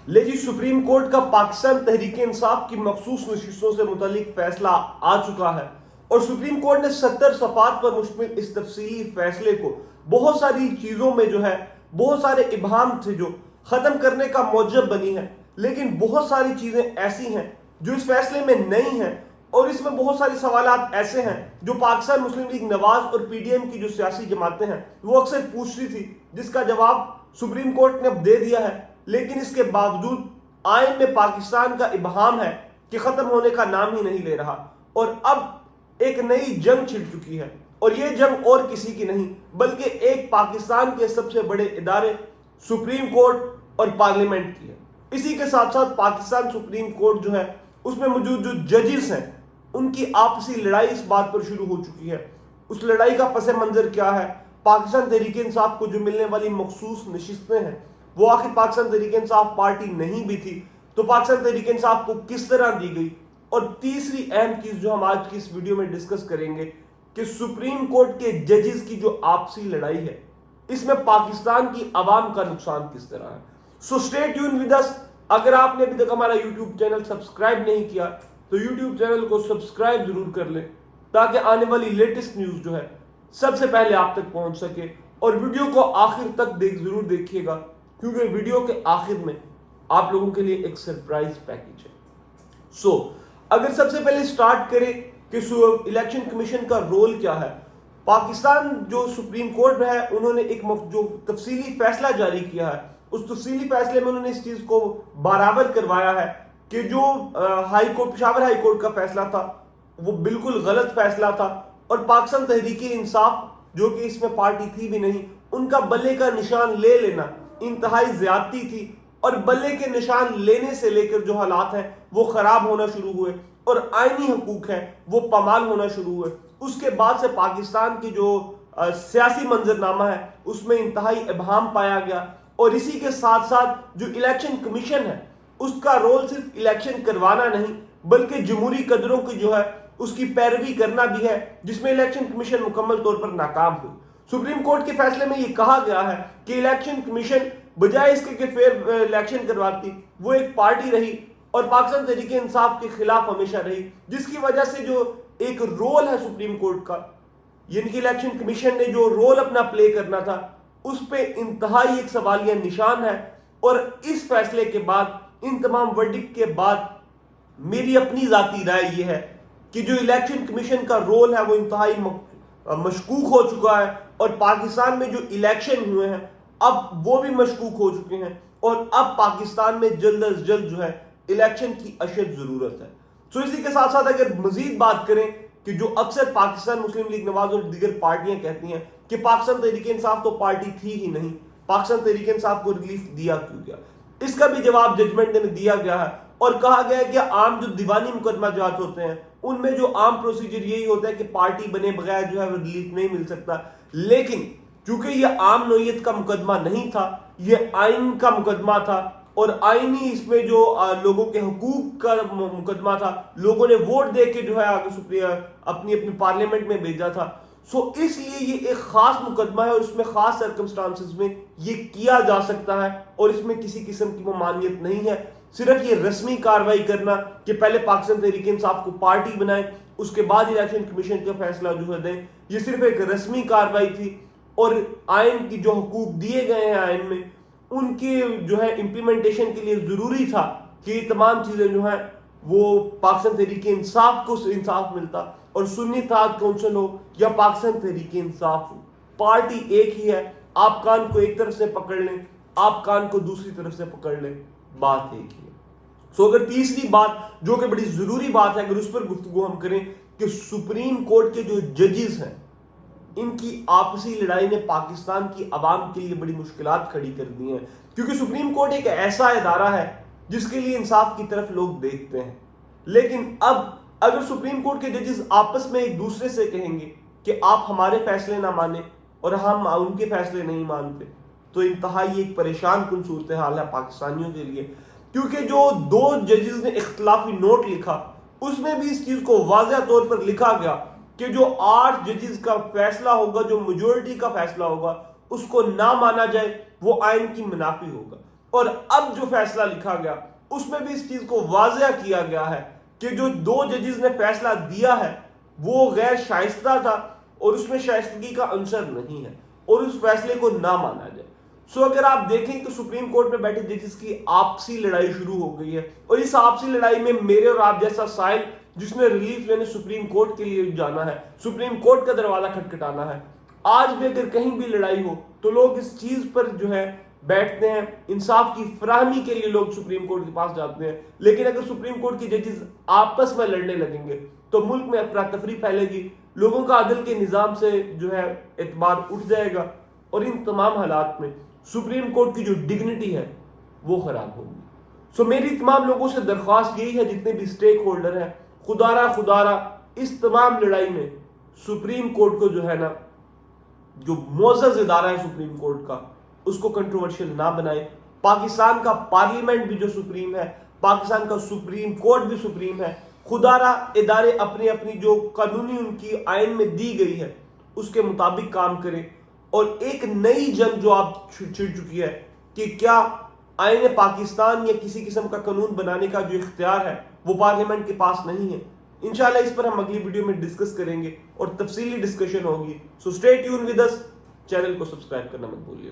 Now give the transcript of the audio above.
لیکن supreme court کا پاکستان تحریک انصاف کی مخصوص نشستوں سے متعلق فیصلہ آ چکا ہے اور سپریم کورٹ نے 70 صفحات پر مشتمل اس تفصیلی فیصلے کو بہت ساری چیزوں میں جو ہے بہت سارے ابہام تھے جو ختم کرنے کا موجب بنی ہے، لیکن بہت ساری چیزیں ایسی ہیں جو اس فیصلے میں نئی ہیں اور اس میں بہت سارے سوالات ایسے ہیں جو پاکستان مسلم لیگ نواز اور پی ڈی ایم کی جو سیاسی جماعتیں ہیں وہ اکثر پوچھتی تھی، جس کا جواب سپریم کورٹ نے اب دے دیا ہے۔ لیکن اس کے باوجود آئین میں پاکستان کا ابہام ہے کہ ختم ہونے کا نام ہی نہیں لے رہا اور اب ایک نئی جنگ چھڑ چکی ہے، اور یہ جنگ اور کسی کی نہیں بلکہ ایک پاکستان کے سب سے بڑے ادارے سپریم کورٹ اور پارلیمنٹ کی ہے۔ اسی کے ساتھ ساتھ پاکستان سپریم کورٹ جو ہے اس میں موجود جو ججز ہیں ان کی آپسی لڑائی اس بات پر شروع ہو چکی ہے۔ اس لڑائی کا پس منظر کیا ہے؟ پاکستان تحریک انصاف کو جو ملنے والی مخصوص نشستیں ہیں وہ آخر پاکستان تحریک انصاف پارٹی نہیں بھی تھی تو پاکستان تحریک انصاف کو کس طرح دی گئی؟ اور تیسری اہم چیز جو ہم آج کی اس ویڈیو میں ڈسکس کریں گے کہ سپریم کورٹ کے ججز کی جو آپسی لڑائی ہے اس میں پاکستان کی عوام کا نقصان کس طرح ہے۔ So stay tuned with us. اگر آپ نے ابھی تک ہمارا یوٹیوب چینل سبسکرائب نہیں کیا تو یوٹیوب چینل کو سبسکرائب ضرور کر لیں تاکہ آنے والی لیٹسٹ نیوز جو ہے سب سے پہلے آپ تک پہنچ سکے، اور ویڈیو کو آخر تک ضرور دیکھیے گا کیونکہ ویڈیو کے آخر میں آپ لوگوں کے لیے ایک سرپرائز پیکیج ہے۔ سو اگر سب سے پہلے سٹارٹ کریں کہ الیکشن کمیشن کا رول کیا ہے، پاکستان جو سپریم کورٹ ہے انہوں نے ایک جو تفصیلی فیصلہ جاری کیا ہے، اس تفصیلی فیصلے میں انہوں نے اس چیز کو برابر کروایا ہے کہ جو پشاور ہائی کورٹ کا فیصلہ تھا وہ بالکل غلط فیصلہ تھا، اور پاکستان تحریک انصاف جو کہ اس میں پارٹی تھی بھی نہیں ان کا بلے کا نشان لے لینا انتہائی زیادتی تھی، اور بلے کے نشان لینے سے لے کر جو حالات ہیں وہ خراب ہونا شروع ہوئے اور آئینی حقوق ہیں وہ پامال ہونا شروع ہوئے۔ اس کے بعد سے پاکستان کی جو سیاسی منظرنامہ ہے اس میں انتہائی ابہام پایا گیا، اور اسی کے ساتھ ساتھ جو الیکشن کمیشن ہے اس کا رول صرف الیکشن کروانا نہیں بلکہ جمہوری قدروں کی جو ہے اس کی پیروی کرنا بھی ہے، جس میں الیکشن کمیشن مکمل طور پر ناکام ہوئی۔ سپریم کورٹ کے فیصلے میں یہ کہا گیا ہے کہ الیکشن کمیشن بجائے اس کے کہ فیئر الیکشن کرواتی وہ ایک پارٹی رہی اور پاکستان تحریک انصاف کے خلاف ہمیشہ رہی، جس کی وجہ سے جو ایک رول ہے سپریم کورٹ کا، یعنی کہ الیکشن کمیشن نے جو رول اپنا پلے کرنا تھا اس پہ انتہائی ایک سوالیہ نشان ہے۔ اور اس فیصلے کے بعد ان تمام ورڈکٹ کے بعد میری اپنی ذاتی رائے یہ ہے کہ جو الیکشن کمیشن کا رول ہے وہ انتہائی مشکوک ہو چکا ہے، اور پاکستان میں جو الیکشن ہوئے ہیں اب وہ بھی مشکوک ہو چکے ہیں، اور اب پاکستان میں جلد از جلد جو ہے الیکشن کی اشد ضرورت ہے۔ سو اسی کے ساتھ ساتھ اگر مزید بات کریں کہ جو اکثر پاکستان مسلم لیگ نواز اور دیگر پارٹیاں کہتی ہیں کہ پاکستان تحریک انصاف تو پارٹی تھی ہی نہیں، پاکستان تحریک انصاف کو ریلیف دیا کیوں گیا، اس کا بھی جواب ججمنٹ میں دیا گیا ہے، اور کہا گیا ہے کہ عام جو دیوانی مقدمہ جات ہوتے ہیں ان میں جو عام پروسیجر یہی ہوتا ہے کہ پارٹی بنے بغیر جو ہے وہ ریلیف نہیں مل سکتا، لیکن چونکہ یہ عام نوعیت کا مقدمہ نہیں تھا، یہ آئین کا مقدمہ تھا، اور آئینی اس میں جو لوگوں کے حقوق کا مقدمہ تھا، لوگوں نے ووٹ دے کے جو ہے آگے اپنی پارلیمنٹ میں بھیجا تھا۔ سو اس لیے یہ ایک خاص مقدمہ ہے اور اس میں خاص سرکمسٹانسز میں یہ کیا جا سکتا ہے، اور اس میں کسی قسم کی ممانعت نہیں ہے۔ صرف یہ رسمی کاروائی کرنا کہ پہلے پاکستان تحریک انصاف کو پارٹی بنائیں اس کے بعد الیکشن کمیشن کا فیصلہ جو ہے دیں، یہ صرف ایک رسمی کاروائی تھی، اور آئین کی جو حقوق دیے گئے ہیں آئین میں ان کی جو ہے امپلیمنٹیشن کے لیے ضروری تھا کہ یہ تمام چیزیں جو ہیں وہ پاکستان تحریک انصاف کو انصاف ملتا، اور سنی اتحاد کونسل ہو یا پاکستان تحریک انصاف ہو، پارٹی ایک ہی ہے۔ آپ کان کو ایک طرف سے پکڑ لیں، آپ کان کو دوسری طرف سے پکڑ لیں، بات ایک ہی ہے۔ سو اگر تیسری بات جو کہ بڑی ضروری بات ہے اگر اس پر گفتگو ہم کریں کہ سپریم کورٹ کے جو ججز ہیں ان کی آپسی لڑائی نے پاکستان کی عوام کے لیے بڑی مشکلات کھڑی کر دی ہیں، کیونکہ سپریم کورٹ ایک ایسا ادارہ ہے جس کے لیے انصاف کی طرف لوگ دیکھتے ہیں، لیکن اب اگر سپریم کورٹ کے ججز آپس میں ایک دوسرے سے کہیں گے کہ آپ ہمارے فیصلے نہ مانیں اور ہم ان کے فیصلے نہیں مانتے تو انتہائی ایک پریشان کن صورتحال ہے پاکستانیوں کے لیے، کیونکہ جو دو ججز نے اختلافی نوٹ لکھا اس میں بھی اس چیز کو واضح طور پر لکھا گیا کہ جو 8 ججز کا فیصلہ ہوگا، جو میجورٹی کا فیصلہ ہوگا، اس کو نہ مانا جائے وہ آئین کی منافی ہوگا، اور اب جو فیصلہ لکھا گیا اس میں بھی اس چیز کو واضح کیا گیا ہے کہ جو 2 ججز نے فیصلہ دیا ہے وہ غیر شائستہ تھا اور اس میں شائستگی کا عنصر نہیں ہے اور اس فیصلے کو نہ مانا جائے. سو اگر آپ دیکھیں کہ سپریم کورٹ میں بیٹھے ججز کی آپسی لڑائی شروع ہو گئی ہے اور اس آپسی لڑائی میں میرے اور آپ جیسا سائل جس نے ریلیف لینے سپریم کورٹ کے لیے جانا ہے, سپریم کورٹ کا دروازہ کھٹکھٹانا ہے, آج بھی اگر کہیں بھی لڑائی ہو تو لوگ اس چیز پر جو ہے بیٹھتے ہیں, انصاف کی فراہمی کے لیے لوگ سپریم کورٹ کے پاس جاتے ہیں. لیکن اگر سپریم کورٹ کی ججز آپس میں لڑنے لگیں گے تو ملک میں افراتفری پھیلے گی, لوگوں کا عدل کے نظام سے جو ہے اعتماد اٹھ جائے گا اور ان تمام حالات میں سپریم کورٹ کی جو ڈگنیٹی ہے وہ خراب ہوگی. سو میری تمام لوگوں سے درخواست یہی ہے, جتنے بھی سٹیک ہولڈر ہیں, خدا را اس تمام لڑائی میں سپریم کورٹ کو جو ہے نا, جو معزز ادارہ ہے سپریم کورٹ کا, اس کو کنٹروورشل نہ بنائیں. پاکستان کا پارلیمنٹ بھی جو سپریم ہے, پاکستان کا سپریم کورٹ بھی سپریم ہے. خدا را ادارے اپنی اپنی جو قانونی ان کی آئین میں دی گئی ہے اس کے مطابق کام کریں. اور ایک نئی جنگ جو آپ چھڑ چکی ہے کہ کیا آئین پاکستان یا کسی قسم کا قانون بنانے کا جو اختیار ہے وہ پارلیمنٹ کے پاس نہیں ہے. انشاءاللہ اس پر ہم اگلی ویڈیو میں ڈسکس کریں گے اور تفصیلی ڈسکشن ہوگی. So stay tuned with us, channel کو سبسکرائب کرنا مت بھولیے.